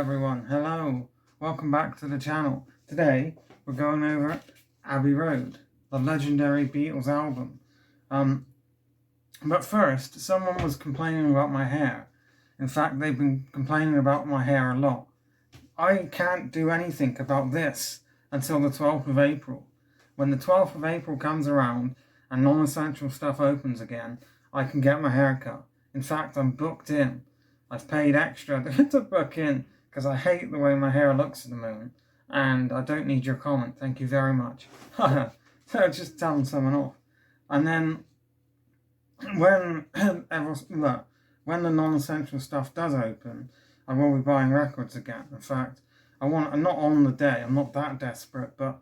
everyone, hello, welcome back to the channel. Today we're going over Abbey Road, the legendary Beatles album. But first, someone was complaining about my hair. In fact, they've been complaining about my hair a lot. I can't do anything about this until the 12th of April. When the 12th of April comes around and non-essential stuff opens again, I can get my hair cut. In fact, I'm booked in. I've paid extra to book in because I hate the way my hair looks at the moment, and I don't need your comment, thank you very much. So just telling someone off. And then when the non-essential stuff does open, I will be buying records again. In fact, I'm not on the day, I'm not that desperate, but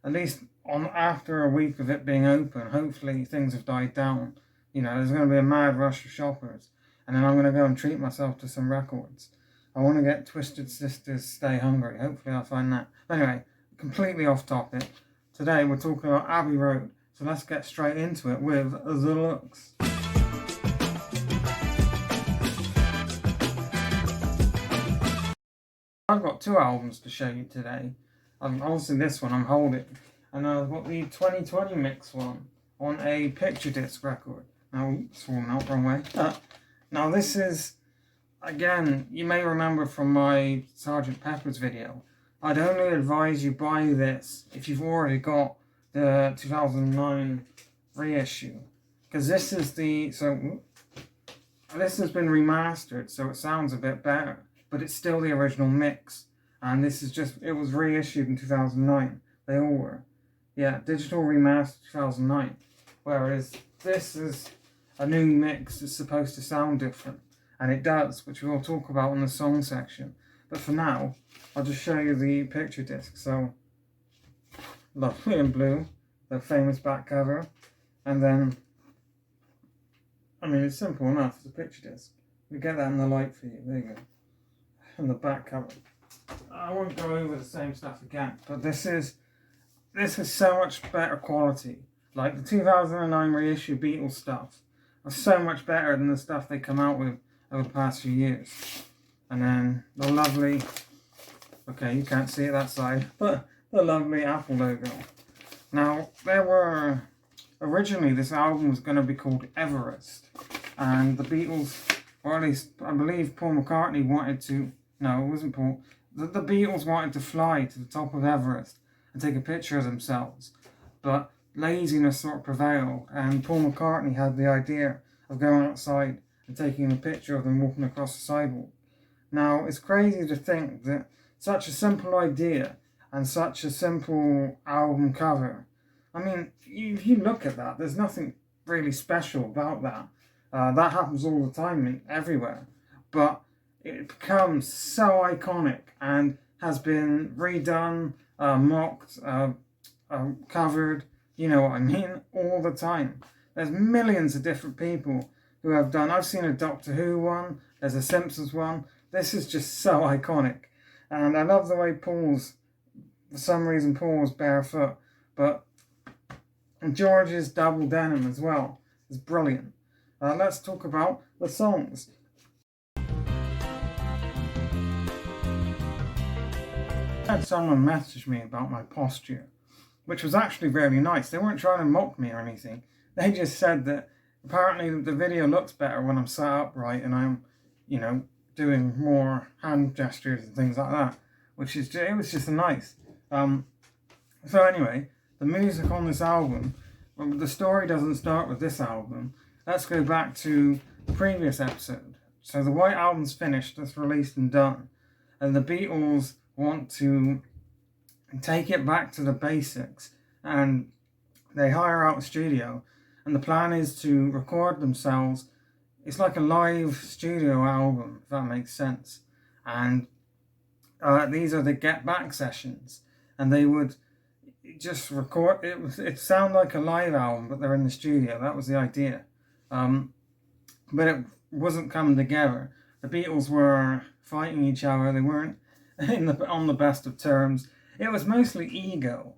at least after a week of it being open, hopefully things have died down. You know, there's going to be a mad rush of shoppers. And then I'm going to go and treat myself to some records. I want to get Twisted Sister's Stay Hungry. Hopefully I'll find that. Anyway, completely off topic. Today we're talking about Abbey Road. So let's get straight into it with the looks. I've got two albums to show you today. Obviously this one I'm holding. And I've got the 2020 mix one on a picture disc record. Now, it's falling out wrong way. Now this is, again, you may remember from my Sgt. Pepper's video, I'd only advise you buy this if you've already got the 2009 reissue. Because this is this has been remastered, so it sounds a bit better, but it's still the original mix. And this is it was reissued in 2009. They all were. Yeah, digital remastered 2009. Whereas this is a new mix that's supposed to sound different, and it does, which we'll talk about in the song section. But for now, I'll just show you the picture disc. So, lovely in blue, the famous back cover, and then, I mean, it's simple enough, it's a picture disc. We get that in the light for you, there you go, and the back cover. I won't go over the same stuff again, but this is so much better quality. Like the 2009 reissue Beatles stuff are so much better than the stuff they come out with over the past few years. And then the lovely, okay, you can't see it that side, but the lovely Apple logo. Now, originally this album was going to be called Everest, and the Beatles, or at least I believe Paul McCartney wanted to, no, it wasn't Paul, the Beatles wanted to fly to the top of Everest and take a picture of themselves, but laziness sort of prevailed, and Paul McCartney had the idea of going outside and taking a picture of them walking across the sidewalk. Now, it's crazy to think that such a simple idea and such a simple album cover, I mean, if you look at that, there's nothing really special about that. That happens all the time everywhere, but it becomes so iconic and has been redone, mocked, covered, you know what I mean, all the time. There's millions of different people who have done, I've seen a Doctor Who one, there's a Simpsons one. This is just so iconic. And I love the way for some reason Paul's barefoot, but George's double denim as well is brilliant. Let's talk about the songs. I had someone message me about my posture, which was actually very nice. They weren't trying to mock me or anything. They just said that apparently the video looks better when I'm sat upright and I'm, you know, doing more hand gestures and things like that, it was just nice. So anyway, the music on this album, the story doesn't start with this album. Let's go back to the previous episode. So the White Album's finished, it's released and done, and the Beatles want to take it back to the basics, and they hire out a studio, and the plan is to record themselves. It's like a live studio album, if that makes sense. And these are the Get Back sessions, and they would just record it sound like a live album, but they're in the studio. That was the idea, but it wasn't coming together. The Beatles were fighting each other. They weren't on the best of terms. It was mostly ego.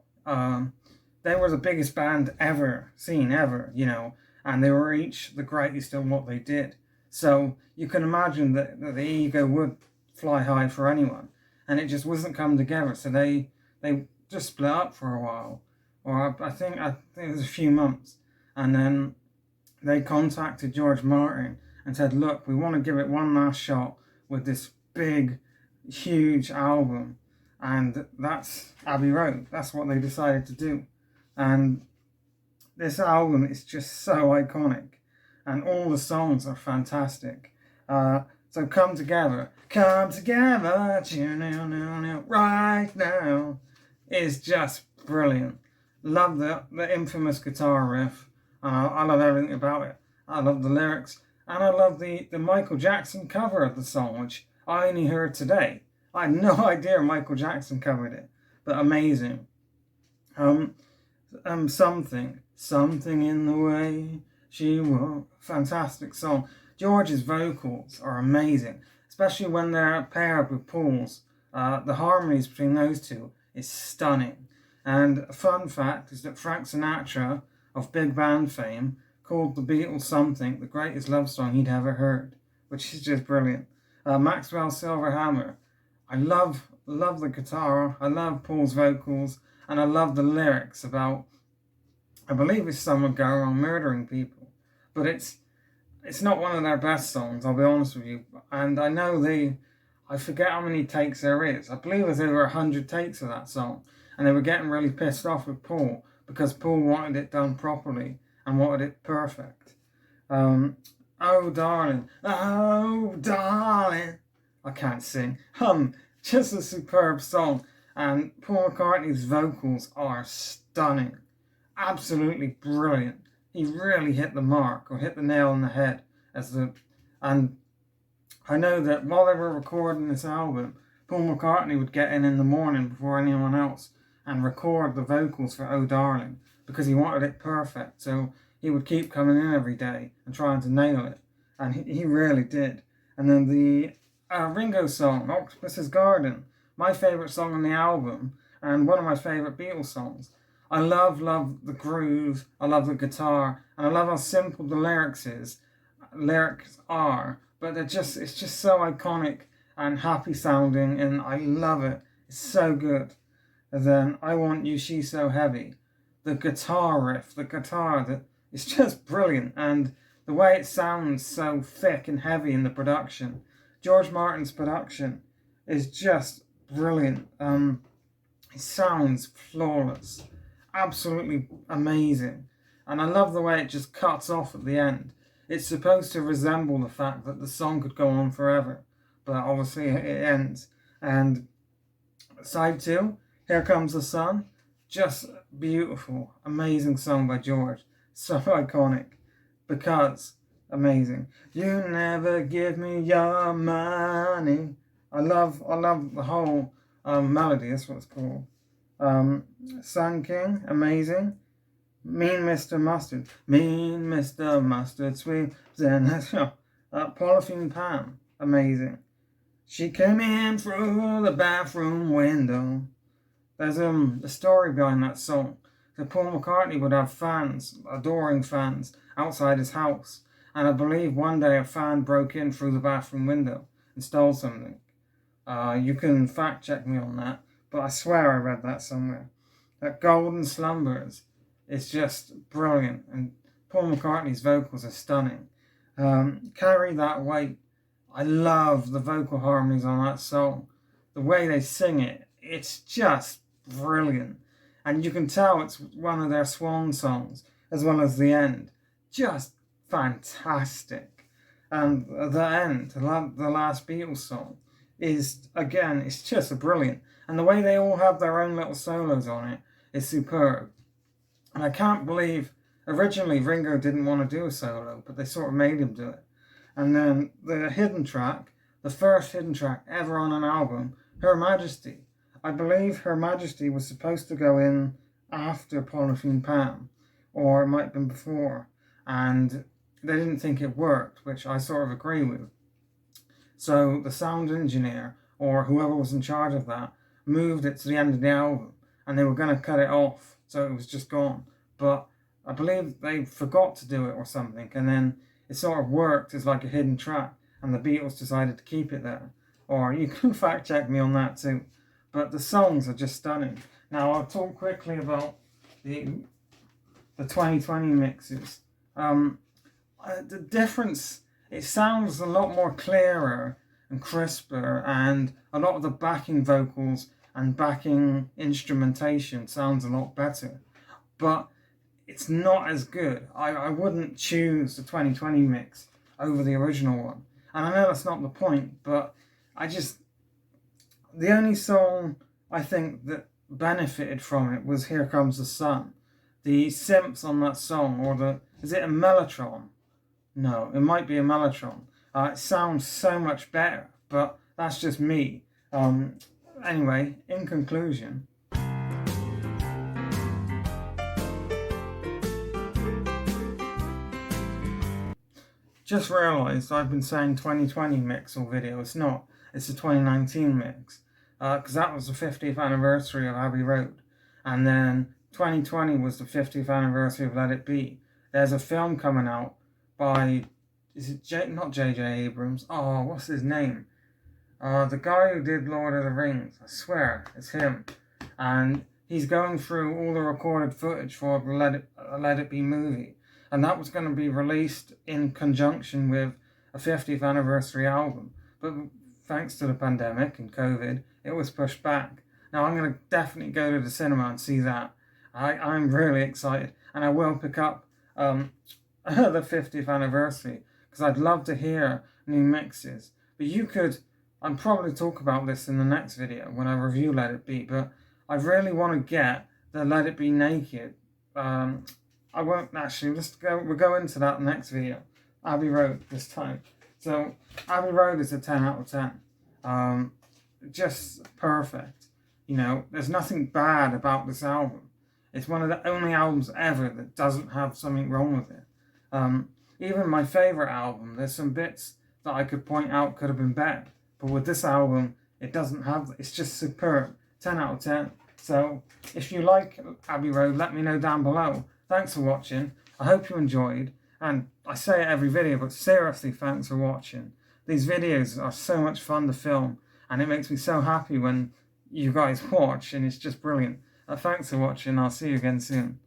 They were the biggest band ever, you know, and they were each the greatest in what they did. So you can imagine that the ego would fly high for anyone, and it just wasn't coming together. So they just split up for a while, or I think it was a few months, and then they contacted George Martin and said, "Look, we want to give it one last shot with this big, huge album," and that's Abbey Road. That's what they decided to do, and this album is just so iconic, and all the songs are fantastic. So come together, right now is just brilliant. Love the infamous guitar riff. I love everything about it. I love the lyrics, and I love the Michael Jackson cover of the song, which I only heard today. I had no idea Michael Jackson covered it, but amazing. Something in the way she was. Fantastic song. George's vocals are amazing, especially when they're paired with Paul's. The harmonies between those two is stunning. And a fun fact is that Frank Sinatra, of big band fame, called the Beatles Something the greatest love song he'd ever heard, which is just brilliant. Maxwell Silverhammer. I love the guitar, I love Paul's vocals, and I love the lyrics about, I believe it's someone going around murdering people, but it's not one of their best songs, I'll be honest with you. And I know I forget how many takes there is. I believe there's over 100 takes of that song, and they were getting really pissed off with Paul because Paul wanted it done properly and wanted it perfect. Oh darling, I can't sing. Just a superb song, and Paul McCartney's vocals are stunning, absolutely brilliant. He really hit the mark, or hit the nail on the head, and I know that while they were recording this album, Paul McCartney would get in the morning before anyone else and record the vocals for Oh Darling, because he wanted it perfect. So he would keep coming in every day and trying to nail it, and he really did. And then the Ringo song, Octopus's Garden, my favourite song on the album, and one of my favourite Beatles songs. I love the groove, I love the guitar, and I love how simple the lyrics are, but it's just so iconic and happy sounding, and I love it. It's so good. And then I Want You, She's So Heavy. The guitar riff, it's just brilliant, and the way it sounds so thick and heavy in the production. George Martin's production is just brilliant. It sounds flawless, absolutely amazing, and I love the way it just cuts off at the end. It's supposed to resemble the fact that the song could go on forever, but obviously it ends. And side 2, Here Comes the Sun, just beautiful, amazing song by George, so iconic, because amazing. You never give me your money. I love the whole melody. That's what it's called. Sun King, amazing. Mean Mr. Mustard, sweet Zen. Polythene Pam, amazing. She came in through the bathroom window. There's a story behind that song. So Paul McCartney would have fans, adoring fans, outside his house, and I believe one day a fan broke in through the bathroom window and stole something. You can fact check me on that, but I swear I read that somewhere. That Golden Slumbers is just brilliant, and Paul McCartney's vocals are stunning. Carry That Weight. I love the vocal harmonies on that song. The way they sing it, it's just brilliant. And you can tell it's one of their swan songs, as well as the end. Just fantastic. And the end, the last Beatles song, it's just brilliant. And the way they all have their own little solos on it is superb. And I can't believe, originally Ringo didn't want to do a solo, but they sort of made him do it. And then the hidden track, the first hidden track ever on an album, Her Majesty. I believe Her Majesty was supposed to go in after Polythene Pam, or it might have been before, and they didn't think it worked, which I sort of agree with. So the sound engineer, or whoever was in charge of that, moved it to the end of the album, and they were going to cut it off, so it was just gone. But I believe they forgot to do it or something, and then it sort of worked as like a hidden track, and the Beatles decided to keep it there. or you can fact check me on that too. But the songs are just stunning. Now I'll talk quickly about the 2020 mixes. The difference, it sounds a lot more clearer and crisper, and a lot of the backing vocals and backing instrumentation sounds a lot better. But it's not as good. I wouldn't choose the 2020 mix over the original one. And I know that's not the point, but the only song I think that benefited from it was Here Comes the Sun. The synths on that song, or is it a mellotron? No, it might be a mellotron. It sounds so much better, but that's just me. Anyway, in conclusion, just realised I've been saying 2020 mix or video. It's not. It's the 2019 mix. Because that was the 50th anniversary of Abbey Road. And then 2020 was the 50th anniversary of Let It Be. There's a film coming out by, is it not J.J. Abrams? Oh, what's his name? The guy who did Lord of the Rings. I swear, it's him. And he's going through all the recorded footage for the Let It Be movie. And that was going to be released in conjunction with a 50th anniversary album. But thanks to the pandemic and COVID, it was pushed back. Now I'm going to definitely go to the cinema and see that. I'm really excited. And I will pick up the 50th anniversary, because I'd love to hear new mixes. But I'll probably talk about this in the next video when I review Let It Be, but I really want to get the Let It Be Naked. I won't actually, we'll go into that next video. Abbey Road this time. So Abbey Road is a 10 out of 10. Just perfect. You know, there's nothing bad about this album. It's one of the only albums ever that doesn't have something wrong with it. Even my favourite album, there's some bits that I could point out could have been better. But with this album, it doesn't have, it's just superb. 10 out of 10. So if you like Abbey Road, let me know down below. Thanks for watching. I hope you enjoyed. And I say it every video, but seriously, thanks for watching. These videos are so much fun to film, and it makes me so happy when you guys watch, and it's just brilliant. Thanks for watching. I'll see you again soon.